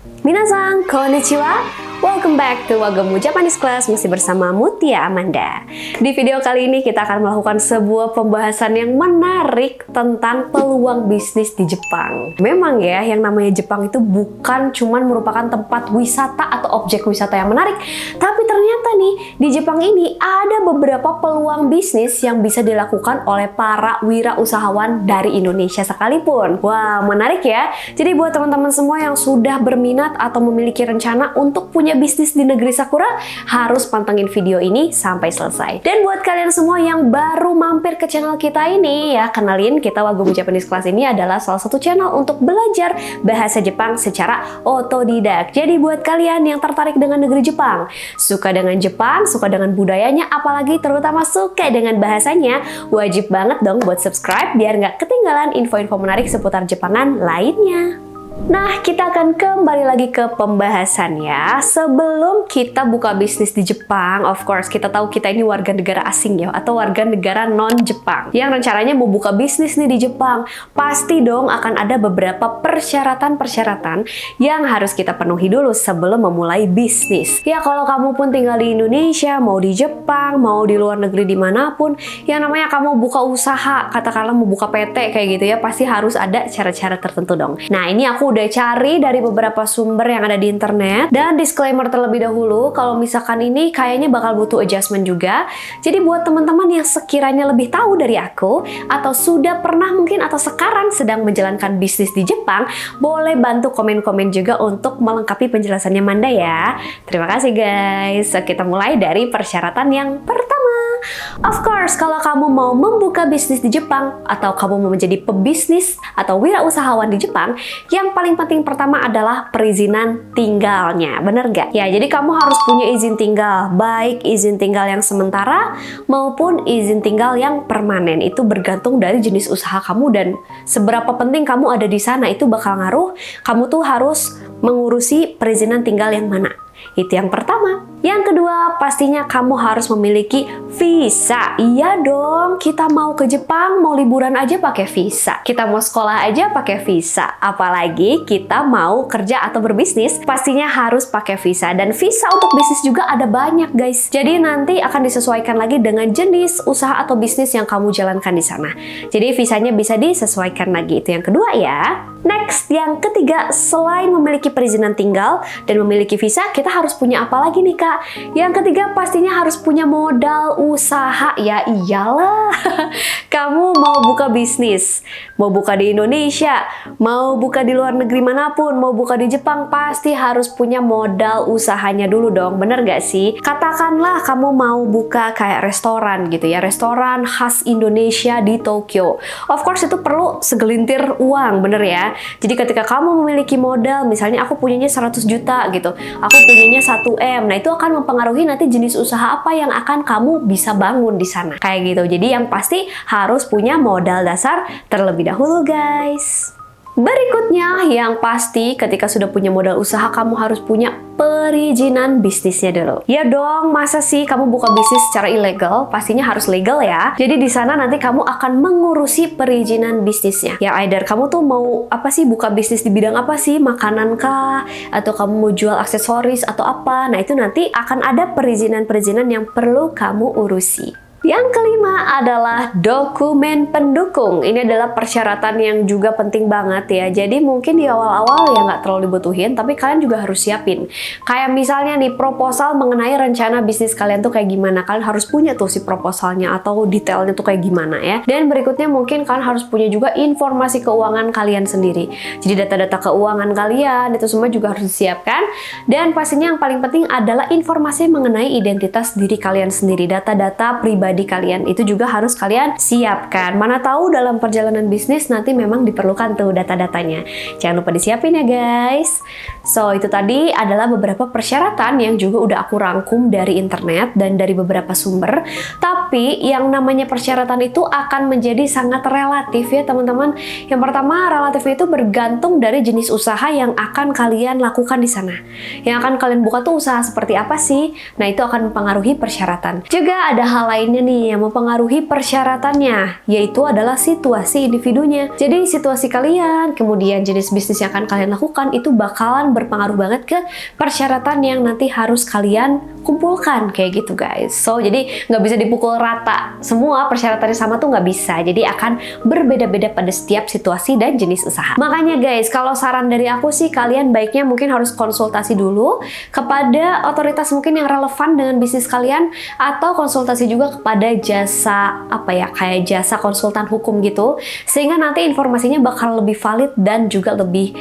Minasan, konnichiwa. Welcome back to Wagamu Japanese Class, masih bersama Mutia Amanda. Di video kali ini kita akan melakukan sebuah pembahasan yang menarik tentang peluang bisnis di Jepang. Memang ya, yang namanya Jepang itu bukan cuman merupakan tempat wisata atau objek wisata yang menarik, tapi ternyata nih, di Jepang ini ada beberapa peluang bisnis yang bisa dilakukan oleh para wirausahawan dari Indonesia sekalipun. Wah, menarik ya. Jadi buat teman-teman semua yang sudah berminat atau memiliki rencana untuk punya bisnis di negeri Sakura, harus pantengin video ini sampai selesai. Dan buat kalian semua yang baru mampir ke channel kita ini, ya kenalin, kita Wagamu Japanese Class ini adalah salah satu channel untuk belajar bahasa Jepang secara otodidak. Jadi buat kalian yang tertarik dengan negeri Jepang, suka dengan Jepang, suka dengan budayanya, apalagi terutama suka dengan bahasanya, wajib banget dong buat subscribe biar nggak ketinggalan info-info menarik seputar Jepangan lainnya. Nah, kita akan kembali lagi ke pembahasan ya. Sebelum kita buka bisnis di Jepang, of course, kita tahu kita ini warga negara asing ya, atau warga negara non-Jepang yang rencananya mau buka bisnis nih di Jepang. Pasti dong akan ada beberapa persyaratan-persyaratan yang harus kita penuhi dulu sebelum memulai bisnis. Ya, kalau kamu pun tinggal di Indonesia, mau di Jepang, mau di luar negeri dimanapun, yang namanya kamu buka usaha, katakanlah mau buka PT kayak gitu ya, pasti harus ada cara-cara tertentu dong. Nah, ini aku udah cari dari beberapa sumber yang ada di internet, dan disclaimer terlebih dahulu kalau misalkan ini kayaknya bakal butuh adjustment juga. Jadi buat teman-teman yang sekiranya lebih tahu dari aku atau sudah pernah mungkin atau sekarang sedang menjalankan bisnis di Jepang, boleh bantu komen-komen juga untuk melengkapi penjelasannya Manda ya. Terima kasih guys. So, kita mulai dari persyaratan yang pertama. Of course, kalau kamu mau membuka bisnis di Jepang atau kamu mau menjadi pebisnis atau wirausahawan di Jepang, yang paling penting pertama adalah perizinan tinggalnya. Bener nggak? Ya, jadi kamu harus punya izin tinggal, baik izin tinggal yang sementara maupun izin tinggal yang permanen. Itu bergantung dari jenis usaha kamu dan seberapa penting kamu ada di sana, itu bakal ngaruh. Kamu tuh harus mengurusi perizinan tinggal yang mana. Itu yang pertama. Yang kedua, pastinya kamu harus memiliki visa. Iya dong, kita mau ke Jepang, mau liburan aja pakai visa. Kita mau sekolah aja pakai visa. Apalagi kita mau kerja atau berbisnis, pastinya harus pakai visa. Dan visa untuk bisnis juga ada banyak guys. Jadi nanti akan disesuaikan lagi dengan jenis usaha atau bisnis yang kamu jalankan di sana. Jadi visanya bisa disesuaikan lagi. Itu yang kedua ya. Next, yang ketiga, selain memiliki perizinan tinggal dan memiliki visa, kita harus punya apa lagi nih kak? Yang ketiga, pastinya harus punya modal usaha. Ya iyalah, kamu mau buka bisnis, mau buka di Indonesia, mau buka di luar negeri manapun, mau buka di Jepang, pasti harus punya modal usahanya dulu dong, bener gak sih? Katakanlah kamu mau buka kayak restoran gitu ya, restoran khas Indonesia di Tokyo. Of course itu perlu segelintir uang, bener ya? Jadi ketika kamu memiliki modal, misalnya aku punyanya 100 juta gitu, aku punyanya 1M, nah itu akan mempengaruhi nanti jenis usaha apa yang akan kamu bisa bangun di sana. Kayak gitu. Jadi yang pasti harus punya modal dasar terlebih dahulu guys. Berikutnya, yang pasti ketika sudah punya modal usaha, kamu harus punya perizinan bisnisnya dulu. Ya dong, masa sih kamu buka bisnis secara ilegal? Pastinya harus legal ya. Jadi di sana nanti kamu akan mengurusi perizinan bisnisnya. Ya either kamu tuh mau apa sih, buka bisnis di bidang apa sih? Makanan kah? Atau kamu mau jual aksesoris atau apa? Nah itu nanti akan ada perizinan-perizinan yang perlu kamu urusi. Yang kelima adalah dokumen pendukung. Ini adalah persyaratan yang juga penting banget ya. Jadi mungkin di awal-awal ya nggak terlalu dibutuhin, tapi kalian juga harus siapin. Kayak misalnya nih, proposal mengenai rencana bisnis kalian tuh kayak gimana. Kalian harus punya tuh si proposalnya atau detailnya tuh kayak gimana ya. Dan berikutnya mungkin kalian harus punya juga informasi keuangan kalian sendiri. Jadi data-data keuangan kalian itu semua juga harus disiapkan. Dan pastinya yang paling penting adalah informasi mengenai identitas diri kalian sendiri. Data-data pribadi kalian itu juga harus kalian siapkan. Mana tahu dalam perjalanan bisnis nanti memang diperlukan tuh data-datanya. Jangan lupa disiapin ya guys. So itu tadi adalah beberapa persyaratan yang juga udah aku rangkum dari internet dan dari beberapa sumber. Tapi yang namanya persyaratan itu akan menjadi sangat relatif ya teman-teman. Yang pertama, relatif itu bergantung dari jenis usaha yang akan kalian lakukan di sana. Yang akan kalian buka tuh usaha seperti apa sih? Nah itu akan mempengaruhi persyaratan. Juga ada hal lainnya lainnya nih yang mempengaruhi persyaratannya, yaitu adalah situasi individunya. Jadi situasi kalian, kemudian jenis bisnis yang akan kalian lakukan itu bakalan berpengaruh banget ke persyaratan yang nanti harus kalian kumpulkan kayak gitu guys. So jadi nggak bisa dipukul rata semua persyaratannya sama tuh nggak bisa. Jadi akan berbeda-beda pada setiap situasi dan jenis usaha. Makanya guys, kalau saran dari aku sih kalian baiknya mungkin harus konsultasi dulu kepada otoritas mungkin yang relevan dengan bisnis kalian, atau konsultasi juga kepada jasa kayak jasa konsultan hukum gitu, sehingga nanti informasinya bakal lebih valid dan juga lebih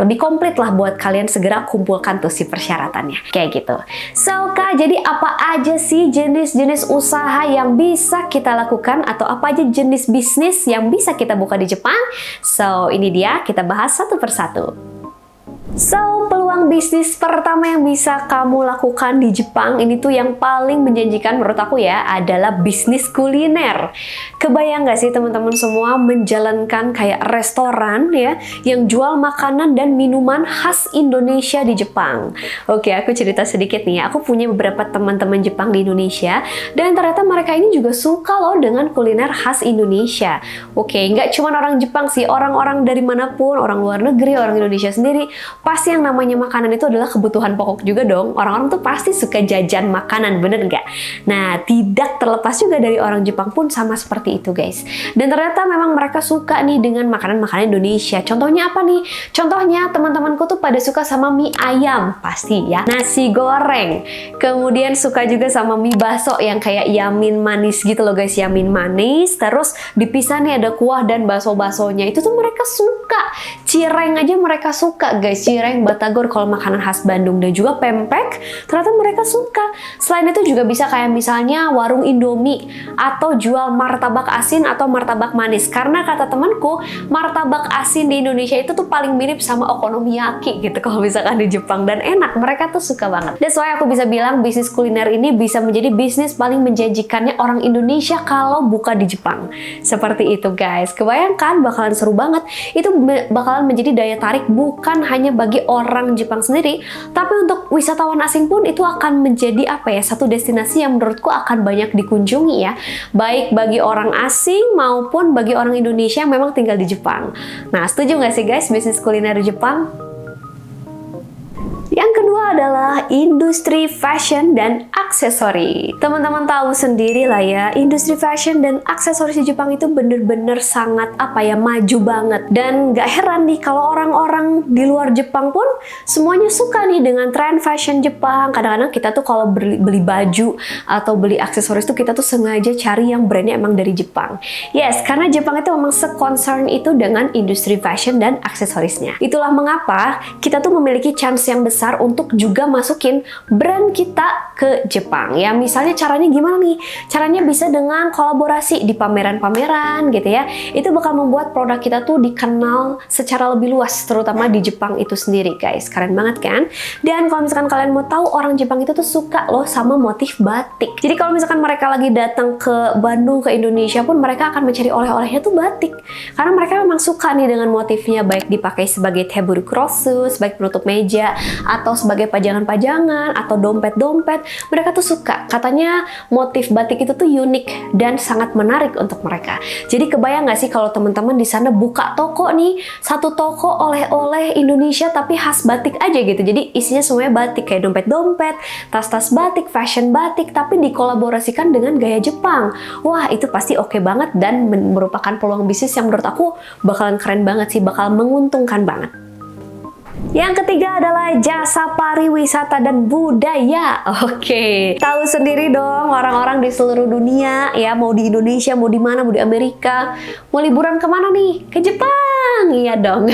lebih komplit lah buat kalian segera kumpulkan tuh si persyaratannya kayak gitu. So Kak, jadi apa aja sih jenis-jenis usaha yang bisa kita lakukan atau apa aja jenis bisnis yang bisa kita buka di Jepang? So ini dia, kita bahas satu persatu. So, peluang bisnis pertama yang bisa kamu lakukan di Jepang ini tuh yang paling menjanjikan menurut aku ya adalah bisnis kuliner. Kebayang nggak sih teman-teman semua menjalankan kayak restoran ya yang jual makanan dan minuman khas Indonesia di Jepang? Oke, aku cerita sedikit nih ya. Aku punya beberapa teman-teman Jepang di Indonesia dan ternyata mereka ini juga suka loh dengan kuliner khas Indonesia. Oke, nggak cuma orang Jepang sih, orang-orang dari manapun, orang luar negeri, orang Indonesia sendiri, pasti yang namanya makanan itu adalah kebutuhan pokok juga dong. Orang-orang tuh pasti suka jajan makanan, bener nggak? Nah, tidak terlepas juga dari orang Jepang pun sama seperti itu guys. Dan ternyata memang mereka suka nih dengan makanan-makanan Indonesia. Contohnya apa nih? Contohnya teman-temanku tuh pada suka sama mie ayam, pasti ya. Nasi goreng. Kemudian suka juga sama mie bakso yang kayak yamin manis gitu loh guys. Yamin manis, terus dipisah nih ada kuah dan bakso-baksonya. Itu tuh mereka suka. Cireng aja mereka suka guys. Cireng, batagor kalau makanan khas Bandung, dan juga pempek ternyata mereka suka. Selain itu juga bisa kayak misalnya warung Indomie atau jual martabak asin atau martabak manis, karena kata temanku martabak asin di Indonesia itu tuh paling mirip sama okonomiyaki gitu kalau misalkan di Jepang, dan enak, mereka tuh suka banget. That's why aku bisa bilang bisnis kuliner ini bisa menjadi bisnis paling menjanjikannya orang Indonesia kalau buka di Jepang. Seperti itu guys, kebayangkan bakalan seru banget. Itu bakalan menjadi daya tarik bukan hanya bagi orang Jepang sendiri, tapi untuk wisatawan asing pun itu akan menjadi satu destinasi yang menurutku akan banyak dikunjungi ya, baik bagi orang asing maupun bagi orang Indonesia yang memang tinggal di Jepang. Nah, setuju nggak sih guys bisnis kuliner di Jepang? Yang kedua adalah industri fashion dan aksesori. Teman-teman tahu sendiri lah ya, industri fashion dan aksesoris di Jepang itu bener-bener sangat maju banget. Dan gak heran nih kalau orang-orang di luar Jepang pun semuanya suka nih dengan tren fashion Jepang. Kadang-kadang kita tuh kalau beli baju atau beli aksesoris tuh kita tuh sengaja cari yang brandnya emang dari Jepang. Yes, karena Jepang itu memang se-concern itu dengan industri fashion dan aksesorisnya. Itulah mengapa kita tuh memiliki chance yang besar untuk juga masukin brand kita ke Jepang ya. Misalnya caranya gimana nih? Caranya bisa dengan kolaborasi di pameran-pameran gitu ya. Itu bakal membuat produk kita tuh dikenal secara lebih luas, terutama di Jepang itu sendiri guys. Keren banget kan? Dan kalau misalkan kalian mau tahu, orang Jepang itu tuh suka loh sama motif batik. Jadi kalau misalkan mereka lagi datang ke Bandung, ke Indonesia pun mereka akan mencari oleh-olehnya tuh batik. Karena mereka memang suka nih dengan motifnya, baik dipakai sebagai teburukrosu, sebagai penutup meja, atau sebagai pajangan-pajangan atau dompet-dompet. Mereka tuh suka, katanya motif batik itu tuh unik dan sangat menarik untuk mereka. Jadi kebayang nggak sih kalau teman-teman di sana buka toko nih, satu toko oleh-oleh Indonesia tapi khas batik aja gitu. Jadi isinya semuanya batik, kayak dompet-dompet, tas-tas batik, fashion batik, tapi dikolaborasikan dengan gaya Jepang. Wah, itu pasti oke banget dan merupakan peluang bisnis yang menurut aku bakalan keren banget sih, bakal menguntungkan banget. Yang ketiga adalah jasa pariwisata dan budaya. Oke, tahu sendiri dong orang-orang di seluruh dunia ya, mau di Indonesia, mau di mana, mau di Amerika, mau liburan kemana nih? Ke Jepang, iya dong.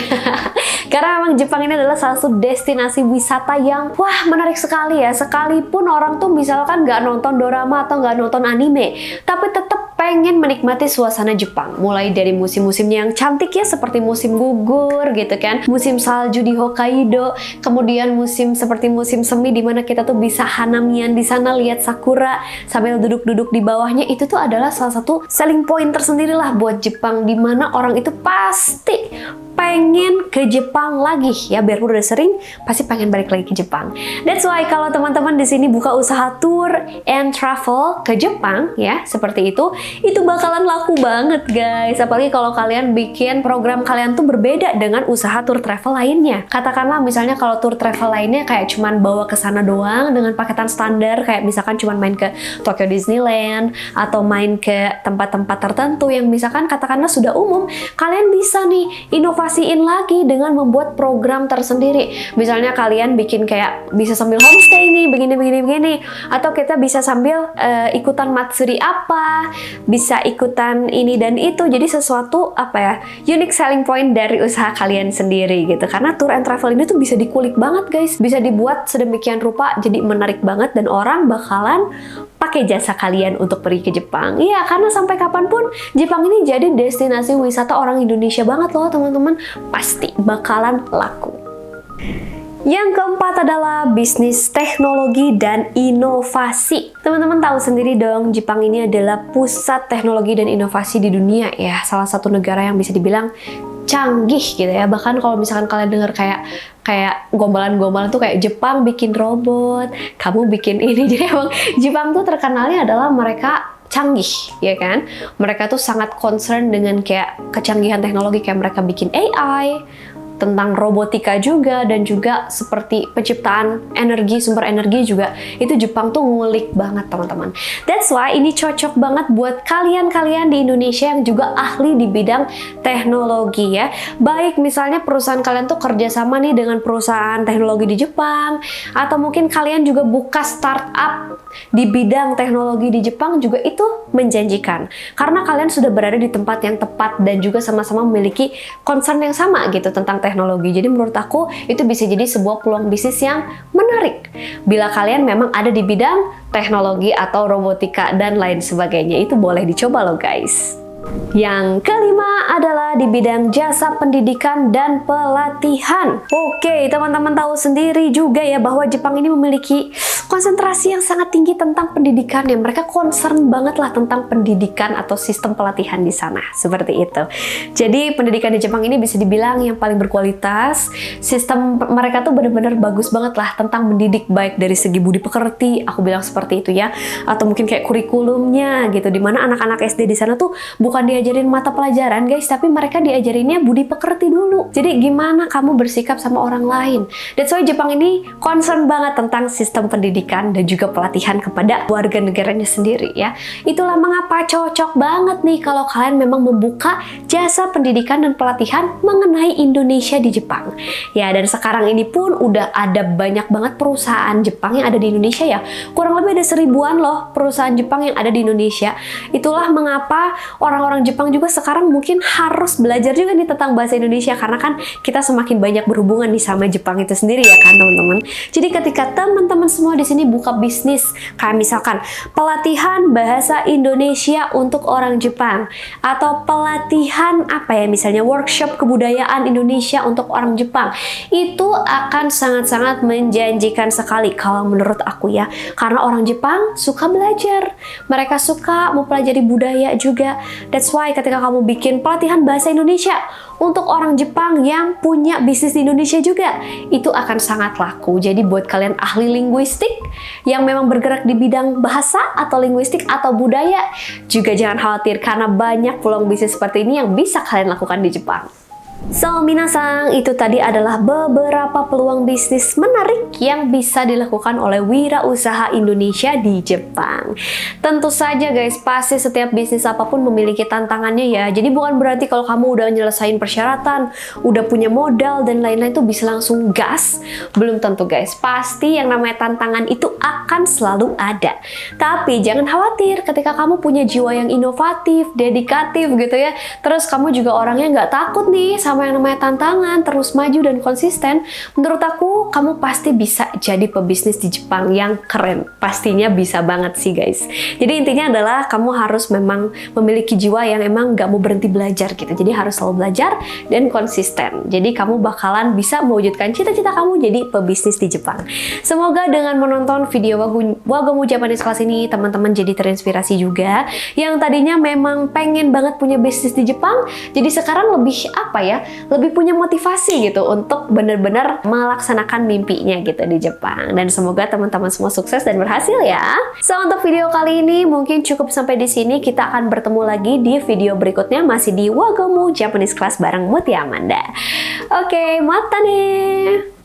Karena memang Jepang ini adalah salah satu destinasi wisata yang menarik sekali ya. Sekalipun orang tuh misalkan nggak nonton dorama atau nggak nonton anime, tapi tetap pengen menikmati suasana Jepang. Mulai dari musim-musimnya yang cantik ya, seperti musim gugur gitu kan, musim salju di Hokkaido, kemudian musim seperti musim semi di mana kita tuh bisa hanamian di sana, lihat sakura sambil duduk-duduk di bawahnya. Itu tuh adalah salah satu selling point tersendiri lah buat Jepang, di mana orang itu pasti pengen ke Jepang lagi ya, biarpun udah sering pasti pengen balik lagi ke Jepang. That's why kalau teman-teman di sini buka usaha tour and travel ke Jepang ya, seperti itu bakalan laku banget guys. Apalagi kalau kalian bikin program kalian tuh berbeda dengan usaha tour travel lainnya. Katakanlah misalnya kalau tour travel lainnya kayak cuman bawa ke sana doang dengan paketan standar, kayak misalkan cuman main ke Tokyo Disneyland atau main ke tempat-tempat tertentu yang misalkan katakanlah sudah umum, kalian bisa nih inovasiin lagi dengan membuat program tersendiri. Misalnya kalian bikin kayak bisa sambil homestay nih, begini, atau kita bisa sambil ikutan matsuri apa, bisa ikutan ini dan itu. Jadi sesuatu apa ya, unique selling point dari usaha kalian sendiri gitu. Karena tour and travel ini tuh bisa dikulik banget guys, bisa dibuat sedemikian rupa jadi menarik banget dan orang bakalan pakai jasa kalian untuk pergi ke Jepang. Iya, karena sampai kapanpun Jepang ini jadi destinasi wisata orang Indonesia banget loh teman-teman. Pasti bakalan laku. Yang keempat adalah bisnis teknologi dan inovasi. Teman-teman tahu sendiri dong, Jepang ini adalah pusat teknologi dan inovasi di dunia ya. Salah satu negara yang bisa dibilang canggih gitu ya. Bahkan kalau misalkan kalian dengar kayak gombalan-gombalan tuh kayak Jepang bikin robot, kamu bikin ini. Jadi emang Jepang tuh terkenalnya adalah mereka canggih, ya kan? Mereka tuh sangat concern dengan kayak kecanggihan teknologi, kayak mereka bikin AI, tentang robotika juga, dan juga seperti penciptaan energi, sumber energi juga, itu Jepang tuh ngulik banget teman-teman. That's why ini cocok banget buat kalian-kalian di Indonesia yang juga ahli di bidang teknologi ya. Baik misalnya perusahaan kalian tuh kerjasama nih dengan perusahaan teknologi di Jepang, atau mungkin kalian juga buka startup di bidang teknologi di Jepang, juga itu menjanjikan. Karena kalian sudah berada di tempat yang tepat dan juga sama-sama memiliki concern yang sama gitu tentang teknologi. Jadi menurut aku itu bisa jadi sebuah peluang bisnis yang menarik bila kalian memang ada di bidang teknologi atau robotika dan lain sebagainya. Itu boleh dicoba loh guys. Yang kelima adalah di bidang jasa pendidikan dan pelatihan. Oke, teman-teman tahu sendiri juga ya bahwa Jepang ini memiliki konsentrasi yang sangat tinggi tentang pendidikan ya. Mereka concern banget lah tentang pendidikan atau sistem pelatihan di sana. Seperti itu. Jadi pendidikan di Jepang ini bisa dibilang yang paling berkualitas. Sistem mereka tuh benar-benar bagus banget lah tentang mendidik, baik dari segi budi pekerti, aku bilang seperti itu ya. Atau mungkin kayak kurikulumnya gitu, dimana anak-anak SD di sana tuh bukan diajarin mata pelajaran guys, tapi mereka diajarinnya budi pekerti dulu. Jadi gimana kamu bersikap sama orang lain. That's why Jepang ini concern banget tentang sistem pendidikan dan juga pelatihan kepada warga negaranya sendiri ya. Itulah mengapa cocok banget nih kalau kalian memang membuka jasa pendidikan dan pelatihan mengenai Indonesia di Jepang. Ya, dan sekarang ini pun udah ada banyak banget perusahaan Jepang yang ada di Indonesia ya. Kurang lebih ada 1000-an loh perusahaan Jepang yang ada di Indonesia. Itulah mengapa orang-orang Jepang juga sekarang mungkin harus belajar juga nih tentang bahasa Indonesia, karena kan kita semakin banyak berhubungan nih sama Jepang itu sendiri ya kan teman-teman. Jadi ketika teman-teman semua di sini buka bisnis kayak misalkan pelatihan bahasa Indonesia untuk orang Jepang, atau pelatihan apa ya, misalnya workshop kebudayaan Indonesia untuk orang Jepang, itu akan sangat-sangat menjanjikan sekali kalau menurut aku ya. Karena orang Jepang suka belajar, mereka suka mempelajari budaya juga. That's why ketika kamu bikin pelatihan bahasa Indonesia untuk orang Jepang yang punya bisnis di Indonesia juga, itu akan sangat laku. Jadi buat kalian ahli linguistik yang memang bergerak di bidang bahasa atau linguistik atau budaya, juga jangan khawatir karena banyak peluang bisnis seperti ini yang bisa kalian lakukan di Jepang. So, minasang, itu tadi adalah beberapa peluang bisnis menarik yang bisa dilakukan oleh wirausaha Indonesia di Jepang. Tentu saja guys, pasti setiap bisnis apapun memiliki tantangannya ya. Jadi bukan berarti kalau kamu udah nyelesain persyaratan, udah punya modal dan lain-lain tuh bisa langsung gas. Belum tentu guys, pasti yang namanya tantangan itu akan selalu ada. Tapi jangan khawatir ketika kamu punya jiwa yang inovatif, dedikatif gitu ya. Terus kamu juga orangnya nggak takut nih sama yang namanya tantangan, terus maju dan konsisten. Menurut aku, kamu pasti bisa jadi pebisnis di Jepang yang keren. Pastinya bisa banget sih guys. Jadi intinya adalah kamu harus memang memiliki jiwa yang emang nggak mau berhenti belajar gitu. Jadi harus selalu belajar dan konsisten. Jadi kamu bakalan bisa mewujudkan cita-cita kamu jadi pebisnis di Jepang. Semoga dengan menonton video Wagamu Japanese Class ini, teman-teman jadi terinspirasi juga. Yang tadinya memang pengen banget punya bisnis di Jepang, jadi sekarang lebih apa ya, lebih punya motivasi gitu untuk benar-benar melaksanakan mimpinya gitu di Jepang. Dan semoga teman-teman semua sukses dan berhasil ya. So, untuk video kali ini mungkin cukup sampai di sini. Kita akan bertemu lagi di video berikutnya masih di Wagomu Japanese Class bareng Mutia Amanda. Oke, mata nih.